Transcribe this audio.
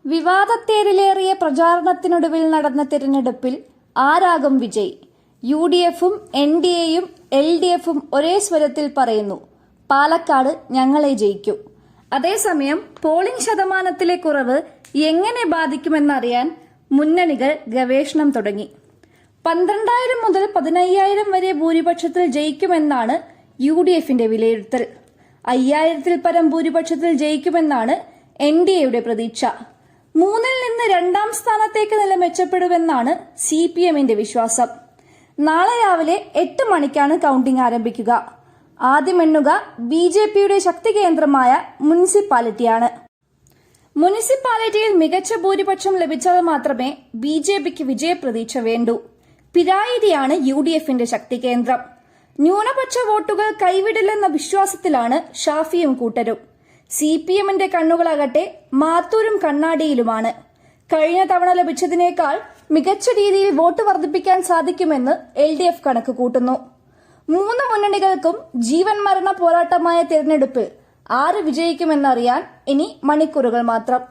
വിവാദത്തേരിലേറിയ പ്രചാരണത്തിനൊടുവിൽ നടന്ന തിരഞ്ഞെടുപ്പിൽ ആരാകും വിജയ്? UDFും NDAയും LDFും ഒരേ സ്വരത്തിൽ പറയുന്നു, പാലക്കാട് ഞങ്ങളെ ജയിക്കൂ. അതേസമയം പോളിംഗ് ശതമാനത്തിലെ കുറവ് എങ്ങനെ ബാധിക്കുമെന്നറിയാൻ മുന്നണികൾ ഗവേഷണം തുടങ്ങി. 12,000 മുതൽ 15,000 വരെ ഭൂരിപക്ഷത്തിൽ ജയിക്കുമെന്നാണ് UDFന്റെ വിലയിരുത്തൽ. 5,000-ൽ പരം ഭൂരിപക്ഷത്തിൽ ജയിക്കുമെന്നാണ് NDAയുടെ പ്രതീക്ഷ. 3-ൽ നിന്ന് 2ാം സ്ഥാനത്തേക്ക് നില മെച്ചപ്പെടുമെന്നാണ് CPMന്റെ വിശ്വാസം. നാളെ രാവിലെ 8 മണിക്കാണ് കൌണ്ടിംഗ് ആരംഭിക്കുക. ആദ്യം എണ്ണുക BJPയുടെ ശക്തി കേന്ദ്രമായ മുനിസിപ്പാലിറ്റിയാണ്. മുനിസിപ്പാലിറ്റിയിൽ മികച്ച ഭൂരിപക്ഷം ലഭിച്ചാൽ മാത്രമേ BJPക്ക് വിജയപ്രതീക്ഷ വേണ്ടൂ. പിരായിരിയാണ് UDFന്റെ ശക്തി കേന്ദ്രം. ന്യൂനപക്ഷ വോട്ടുകൾ കൈവിടില്ലെന്ന വിശ്വാസത്തിലാണ് ഷാഫിയും കൂട്ടരും. CPMന്റെ കണ്ണുകളാകട്ടെ മാത്തൂരും കണ്ണാടിയിലുമാണ്. കഴിഞ്ഞ തവണ ലഭിച്ചതിനേക്കാൾ മികച്ച രീതിയിൽ വോട്ട് വർദ്ധിപ്പിക്കാൻ സാധിക്കുമെന്ന് LDF കണക്ക് കൂട്ടുന്നു. 3 മുന്നണികൾക്കും ജീവൻ മരണ പോരാട്ടമായ തിരഞ്ഞെടുപ്പിൽ ആര് വിജയിക്കുമെന്നറിയാൻ ഇനി മണിക്കൂറുകൾ മാത്രം.